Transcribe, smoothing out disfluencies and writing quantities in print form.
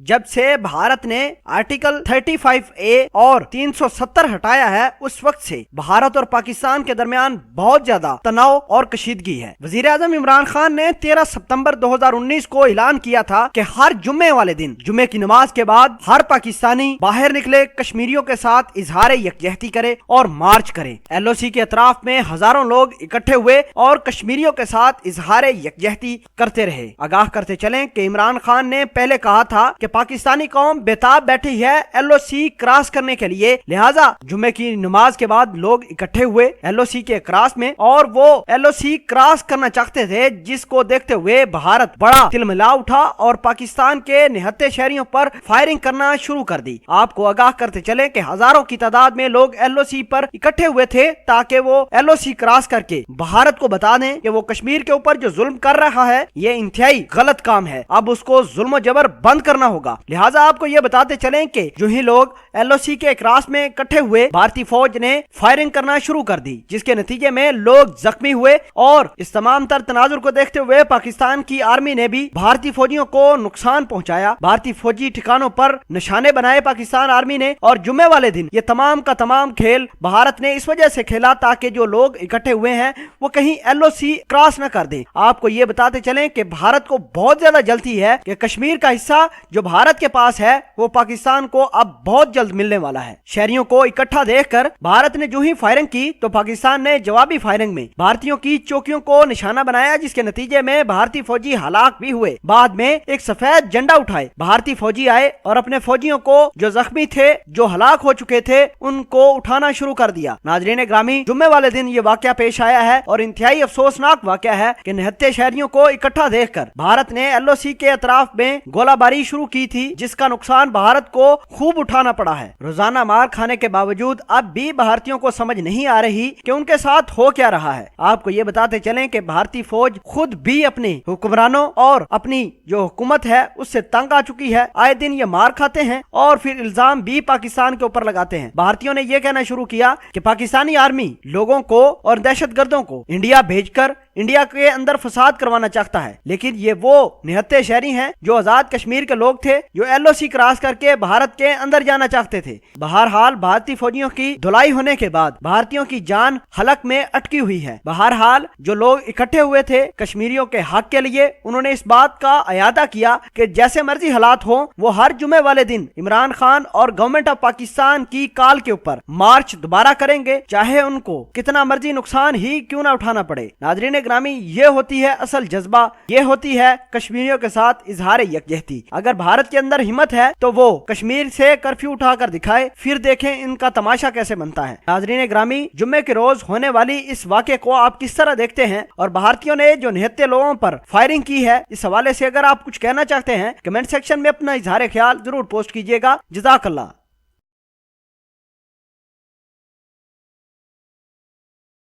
जब से भारत ने आर्टिकल 35A और 370 हटाया है, उस वक्त से भारत और पाकिस्तान के दरमियान बहुत ज्यादा तनाव और कशीदगी है। वजीर आजम इमरान खान ने 13 सितंबर 2019 को ऐलान किया था कि हर जुम्मे वाले दिन जुम्मे की नमाज के बाद हर पाकिस्तानी बाहर निकले, कश्मीरियों के साथ इजहार यकजहती करे और मार्च करे। LOC के अतराफ में हजारों लोग इकट्ठे हुए और कश्मीरियों के साथ इजहार यकजहती करते रहे। आगाह करते चलें कि इमरान खान ने पहले कहा था कि पाकिस्तानी कौम बेताब बैठी है LOC क्रॉस करने के लिए, लिहाजा जुम्मे की नमाज के बाद लोग इकट्ठे हुए LOC के क्रॉस में और वो LOC क्रॉस करना चाहते थे, जिसको देखते हुए भारत बड़ा तिलमिला उठा और पाकिस्तान के निहत्थे शहरियों पर फायरिंग करना शुरू कर दी। आपको आगाह करते चले कि हजारों की तादाद में लोग LOC पर इकट्ठे हुए थे ताकि वो LOC क्रॉस करके भारत को बता दें कि वो कश्मीर के ऊपर जो जुल्म कर रहा है ये इंतहाई गलत काम है, अब उसको जुल्म जबर बंद करना होगा। लिहाजा आपको ये बताते चलें कि जो ही लोग LOC के क्रॉस में इकट्ठे हुए, भारतीय फौज ने फायरिंग करना शुरू कर दी, जिसके नतीजे में लोग जख्मी हुए और इस तमाम तर तनाजुर को देखते हुए पाकिस्तान की आर्मी ने भी भारतीय फौजियों को नुकसान पहुंचाया। भारतीय फौजी ठिकानों पर निशाने बनाए पाकिस्तान आर्मी ने और जुम्मे वाले दिन ये तमाम का तमाम खेल भारत ने इस वजह से खेला ताकि जो लोग इकट्ठे हुए हैं वो कहीं LOC क्रॉस न कर दे। आपको ये बताते चलें कि भारत को बहुत ज्यादा जल्दी है कि कश्मीर का हिस्सा जो भारत के पास है वो पाकिस्तान को अब बहुत जल्द मिलने वाला है। शहरियों को इकट्ठा देखकर भारत ने जो ही फायरिंग की तो पाकिस्तान ने जवाबी फायरिंग में भारतीयों की चौकियों को निशाना बनाया, जिसके नतीजे में भारतीय फौजी हलाक भी हुए। बाद में एक सफेद झंडा उठाए भारतीय फौजी आए और अपने फौजियों को जो जख्मी थे, जो हलाक हो चुके थे, उनको उठाना शुरू कर दिया। नाजरीन ग्रामी, जुम्मे वाले दिन ये वाकया पेश आया है और इंतहाई अफसोसनाक वाकया है कि निहत्थे शहरियों को इकट्ठा देखकर भारत ने LOC के अतराफ में गोलाबारी शुरू की थी, जिसका नुकसान भारत को खूब उठाना पड़ा है। रोजाना मार खाने के बावजूद अब भी भारतीयों को समझ नहीं आ रही कि उनके साथ हो क्या रहा है। आपको ये बताते चलें कि भारतीय फौज खुद भी अपने हुक्मरानों और अपनी जो हुकूमत है उससे तंग आ चुकी है। आए दिन ये मार खाते हैं और फिर इल्जाम भी पाकिस्तान के ऊपर लगाते हैं। भारतीयों ने यह कहना शुरू किया कि पाकिस्तानी आर्मी लोगों को और दहशतगर्दों को इंडिया भेजकर इंडिया के अंदर फसाद करवाना चाहता है, लेकिन ये वो निहत्थे शहरी हैं जो आजाद कश्मीर के लोग थे, जो LOC क्रॉस करके भारत के अंदर जाना चाहते थे। बहरहाल भारतीय फौजियों की धुलाई होने के बाद भारतीयों की जान हलक में अटकी हुई है। बहरहाल जो लोग इकट्ठे हुए थे कश्मीरियों के हक के लिए, उन्होंने इस बात का अयादा किया कि जैसे मर्जी हालात हो वो हर जुम्मे वाले दिन इमरान खान और गवर्नमेंट ऑफ पाकिस्तान की कॉल के ऊपर मार्च दोबारा करेंगे, चाहे उनको कितना मर्जी नुकसान ही क्यों ना उठाना पड़े। नाजरीन ग्रामी, ये होती है असल जज्बा, ये होती है कश्मीरियों के साथ इजहार यकजहती। अगर भारत के अंदर हिम्मत है तो वो कश्मीर से कर्फ्यू उठाकर दिखाए, फिर देखें इनका तमाशा कैसे बनता है। नाजरीन ग्रामी, जुम्मे के रोज होने वाली इस वाक़े को आप किस तरह देखते हैं और भारतीयों ने जो निहत्थे लोगों पर फायरिंग की है, इस हवाले से अगर आप कुछ कहना चाहते हैं कमेंट सेक्शन में अपना इजहार ख्याल जरूर पोस्ट कीजिएगा। जज़ाकल्लाह।